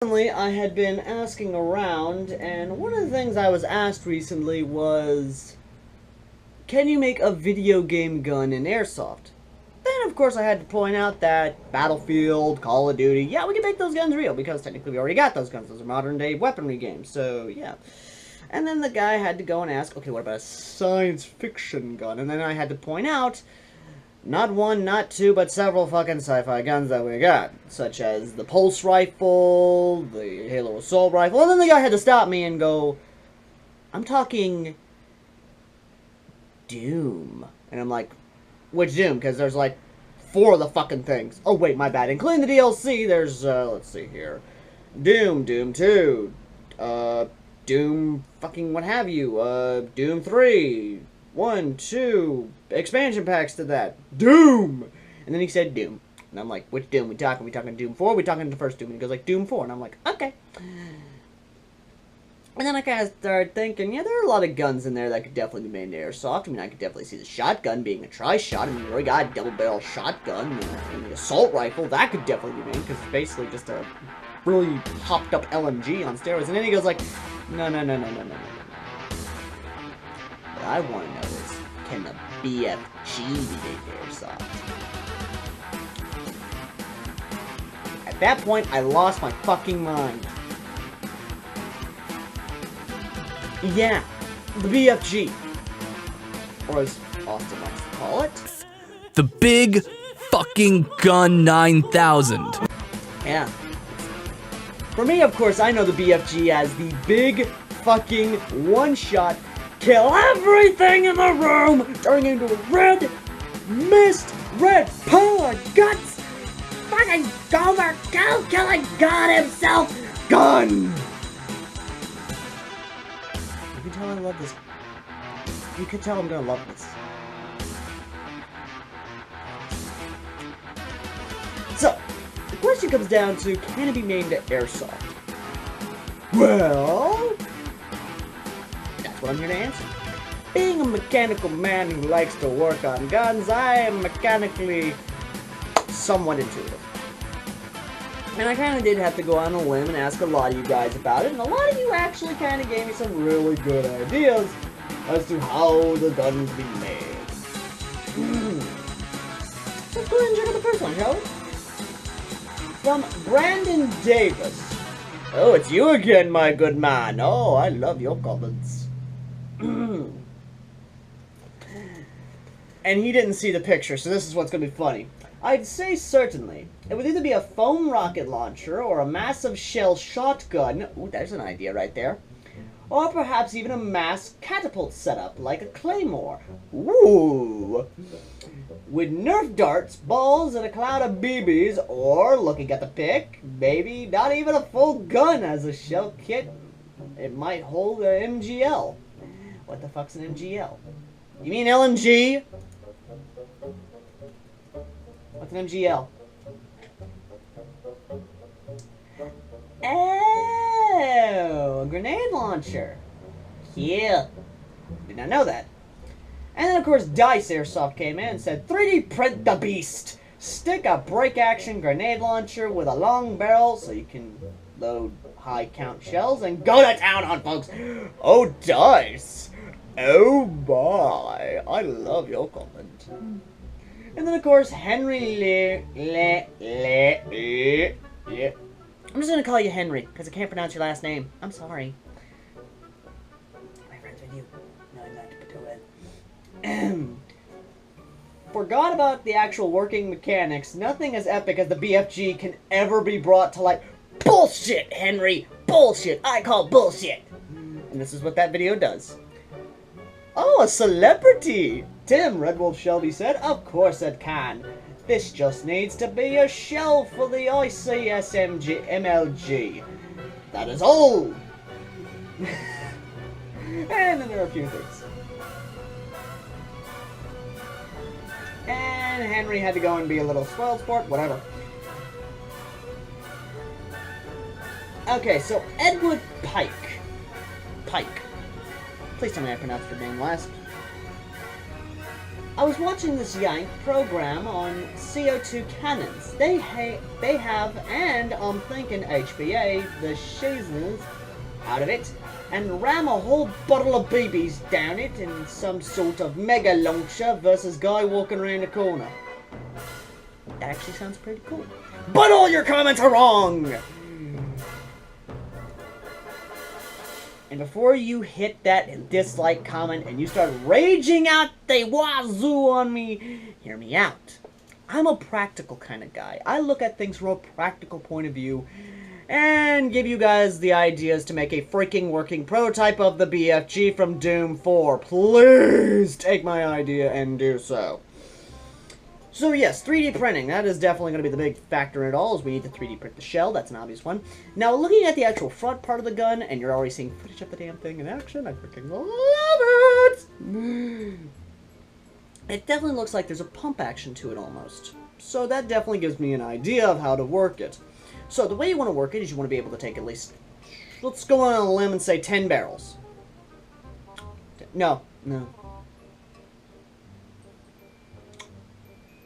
Recently, I had been asking around, and one of the things I was asked recently was, can you make a video game gun in Airsoft? Then, of course, I had to point out that Battlefield, Call of Duty, yeah, we can make those guns real, because technically we already got those guns. Those are modern-day weaponry games, so, yeah. And then the guy had to go and ask, okay, what about a science fiction gun? And then I had to point out, not one, not two, but several fucking sci-fi guns that we got. Such as the Pulse Rifle, the Halo Assault Rifle, and then the guy had to stop me and go, I'm talking Doom. And I'm like, which Doom? Because there's like 4 of the fucking things. Oh wait, my bad. Including the DLC, there's, let's see here. Doom, Doom 2, Doom fucking what have you, Doom 3, 1, 2, expansion packs to that. Doom! And then he said Doom. And I'm like, which Doom we talking? We talking Doom 4? We talking the first Doom? And he goes like, Doom 4. And I'm like, okay. And then I kind of started thinking, yeah, there are a lot of guns in there that could definitely be made in Airsoft. I mean, I could definitely see the shotgun being a tri-shot. I mean, we already got a double-barrel shotgun. And the assault rifle, that could definitely be made, because it's basically just a really hopped-up LMG on steroids. And then he goes like, no. What I want to know is, can the BFG be made in Airsoft? At that point, I lost my fucking mind. Yeah, the BFG. Or as Austin likes to call it, the Big Fucking Gun 9000. Yeah. For me, of course, I know the BFG as the big fucking one-shot, kill everything in the room, turning into a red mist, red pool of guts, fucking Gomer killing God himself, gun! You can tell I love this. You can tell I'm gonna love this. So, the question comes down to, can it be made into Airsoft? Well, that's what I'm here to answer. Being a mechanical man who likes to work on guns, I am mechanically somewhat intuitive. And I kind of did have to go on a limb and ask a lot of you guys about it, and a lot of you actually kind of gave me some really good ideas as to how the guns be made. So let's go ahead and check out the first one, shall we? From Brandon Davis. Oh, it's you again, my good man. Oh, I love your comments. And he didn't see the picture, so this is what's going to be funny. I'd say certainly. It would either be a foam rocket launcher or a massive shell shotgun. Ooh, there's an idea right there. Or perhaps even a mass catapult setup, like a claymore. Ooh! With Nerf darts, balls, and a cloud of BBs, or, looking at the pic, maybe not even a full gun as a shell kit. It might hold an MGL. What the fuck's an MGL? You mean LMG? What's an MGL? Oh, a grenade launcher. Yeah. Did not know that. And then, of course, Dice Airsoft came in and said, 3D print the beast. Stick a break action grenade launcher with a long barrel so you can load high count shells and go to town on folks. Oh, Dice. Oh my. I love your comment. And then, of course, Henry yeah. I'm just gonna call you Henry, because I can't pronounce your last name. I'm sorry. Am I friends with you? No, I'm not, but go ahead. Forgot about the actual working mechanics. Nothing as epic as the BFG can ever be brought to light. Bullshit, Henry! Bullshit! I call bullshit! And this is what that video does. Oh, a celebrity! Tim, Red Wolf Shelby said, of course it can. This just needs to be a shell for the ICSMG MLG. That is all! And then there are a few things. And Henry had to go and be a little spoiled sport, whatever. Okay, so Edward Pike. Please tell me I pronounced your name last. I was watching this Yank program on CO2 cannons. They have, and I'm thinking HBA, the shizness out of it, and ram a whole bottle of BBs down it in some sort of mega launcher versus guy walking around the corner. That actually sounds pretty cool. But all your comments are wrong! And before you hit that dislike comment and you start raging out the wazoo on me, hear me out. I'm a practical kind of guy. I look at things from a practical point of view and give you guys the ideas to make a freaking working prototype of the BFG from Doom 4. Please take my idea and do so. So yes, 3D printing, that is definitely going to be the big factor in it all, is we need to 3D print the shell. That's an obvious one. Now, looking at the actual front part of the gun, and you're already seeing footage of the damn thing in action, I freaking love it! It definitely looks like there's a pump action to it almost. So that definitely gives me an idea of how to work it. So the way you want to work it is you want to be able to take at least, let's go on a limb and say 10 barrels. No.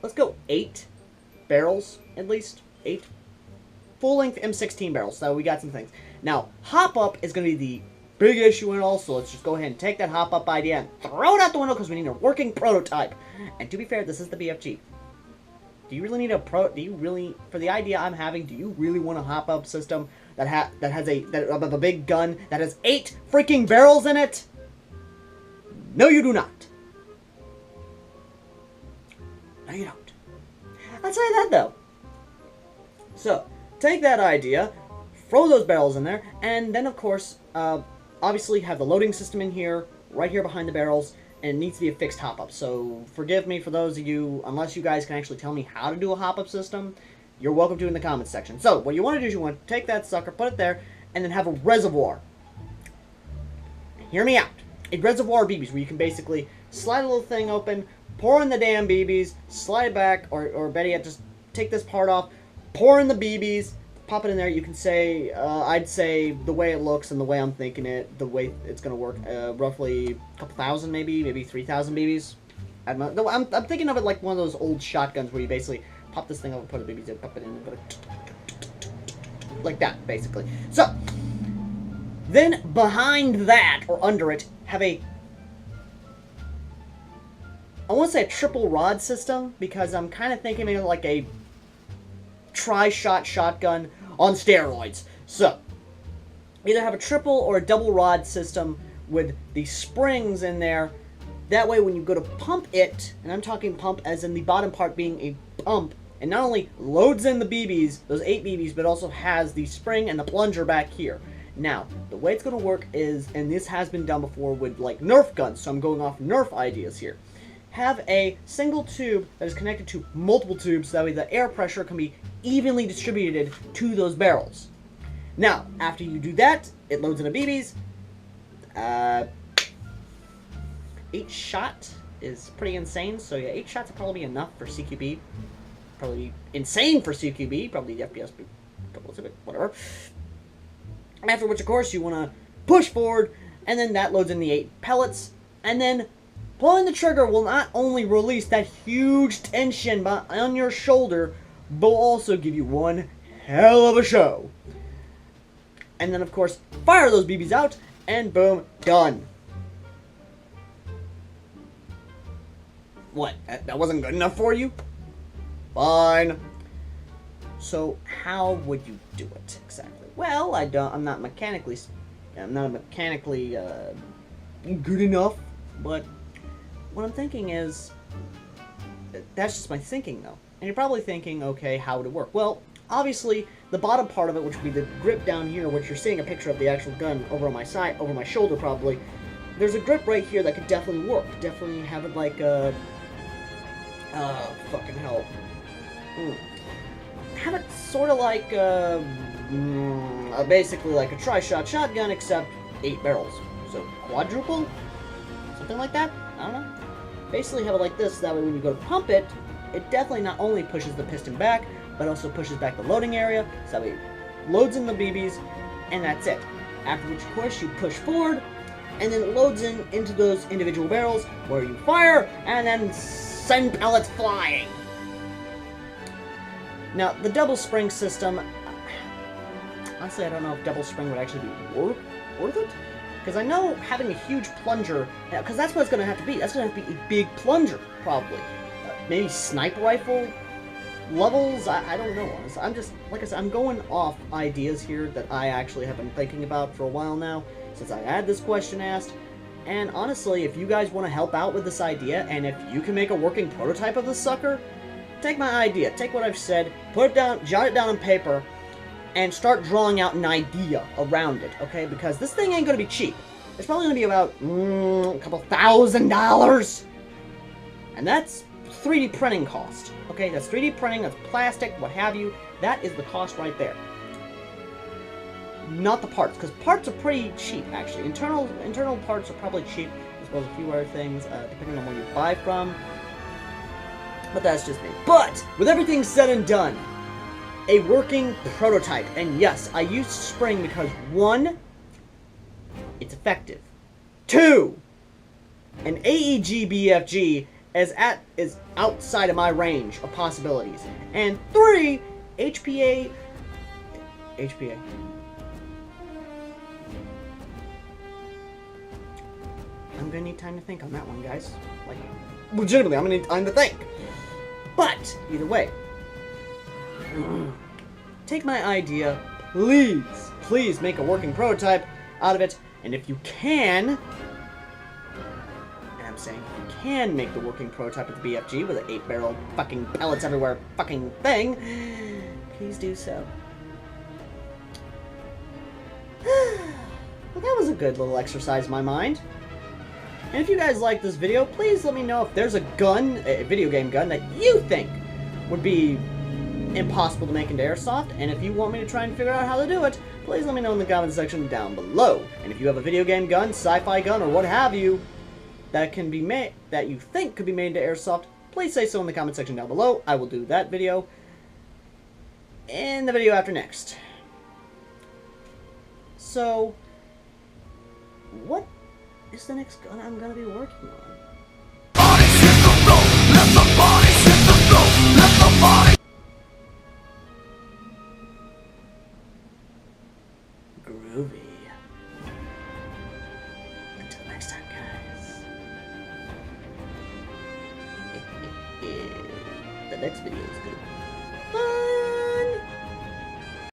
Let's go 8 barrels, at least. 8 full-length M16 barrels, so we got some things. Now, hop-up is going to be the big issue in it also. Let's just go ahead and take that hop-up idea and throw it out the window because we need a working prototype. And to be fair, this is the BFG. Do you really need for the idea I'm having, do you really want a hop-up system that has a big gun that has 8 freaking barrels in it? No, you do not. No, you don't. I'll tell you that, though. So, take that idea, throw those barrels in there, and then, of course, obviously have the loading system in here, right here behind the barrels, and it needs to be a fixed hop-up. So, forgive me for those of you, unless you guys can actually tell me how to do a hop-up system, you're welcome to in the comments section. So, what you want to do is you want to take that sucker, put it there, and then have a reservoir. Hear me out. A reservoir of BBs, where you can basically slide a little thing open, pour in the damn BBs, slide it back, or better yet, just take this part off, pour in the BBs, pop it in there. You can say, I'd say the way it looks and the way I'm thinking it, the way it's going to work, roughly a couple thousand maybe 3,000 BBs. I'm thinking of it like one of those old shotguns where you basically pop this thing over, put the BBs in, pop it in, and put it like that, basically. So, then behind that, or under it, have a, I want to say a triple rod system, because I'm kind of thinking of like a tri-shot shotgun on steroids. So, either have a triple or a double rod system with the springs in there. That way when you go to pump it, and I'm talking pump as in the bottom part being a pump, and not only loads in the BBs, those 8 BBs, but also has the spring and the plunger back here. Now, the way it's going to work is, and this has been done before with like Nerf guns, so I'm going off Nerf ideas here. Have a single tube that is connected to multiple tubes, so that way the air pressure can be evenly distributed to those barrels. Now, after you do that, it loads into BBs. 8 shot is pretty insane, so yeah, 8 shots would probably be enough for CQB. Probably insane for CQB, probably the FPS, whatever. After which, of course, you want to push forward, and then that loads in the 8 pellets, and then pulling the trigger will not only release that huge tension on your shoulder, but will also give you one hell of a show. And then, of course, fire those BBs out, and boom, done. What? That wasn't good enough for you? Fine. So, how would you do it exactly? Well, I'm not mechanically good enough, but what I'm thinking is, that's just my thinking though. And you're probably thinking, okay, how would it work? Well, obviously, the bottom part of it, which would be the grip down here, which you're seeing a picture of the actual gun over on my side, over my shoulder probably, there's a grip right here that could definitely work. Definitely have it like a, fucking hell. Have it sort of like, basically like a tri-shot shotgun, except 8 barrels. So, quadruple? Something like that? I don't know. Basically have it like this, that way when you go to pump it, it definitely not only pushes the piston back, but also pushes back the loading area, so that way it loads in the BBs, and that's it. After which, of course, you push forward, and then it loads into those individual barrels where you fire and then send pellets flying. Now, the double spring system, honestly, I don't know if double spring would actually be worth it. Because I know having a huge plunger, because that's what it's going to have to be. That's going to have to be a big plunger, probably. Maybe sniper rifle levels? I don't know. I'm just, like I said, I'm going off ideas here that I actually have been thinking about for a while now, since I had this question asked. And honestly, if you guys want to help out with this idea, and if you can make a working prototype of this sucker, take my idea, take what I've said, put it down, jot it down on paper, and start drawing out an idea around it, okay? Because this thing ain't gonna be cheap. It's probably gonna be about a couple $1,000. And that's 3D printing cost, okay? That's 3D printing, that's plastic, what have you. That is the cost right there. Not the parts, because parts are pretty cheap, actually. Internal parts are probably cheap, as well as a few other things, depending on where you buy from. But that's just me. But, with everything said and done, a working prototype. And yes, I used spring because 1, it's effective. 2, an AEG BFG is outside of my range of possibilities. And 3, HPA. I'm gonna need time to think on that one, guys. Like, legitimately, I'm gonna need time to think. But, either way, take my idea, please make a working prototype out of it, and if you can, and I'm saying if you can make the working prototype of the BFG with an 8-barrel fucking pellets everywhere fucking thing, please do so. Well, that was a good little exercise in my mind. And if you guys like this video, please let me know if there's a gun, a video game gun, that you think would be impossible to make into Airsoft. And if you want me to try and figure out how to do it, please let me know in the comment section down below. And if you have a video game gun, sci-fi gun, or what have you, that can be made, that you think could be made into Airsoft, please say so in the comment section down below. I will do that video in the video after next. So, what is the next gun I'm going to be working on? Groovy. Until next time, guys. The next video is good. Bye!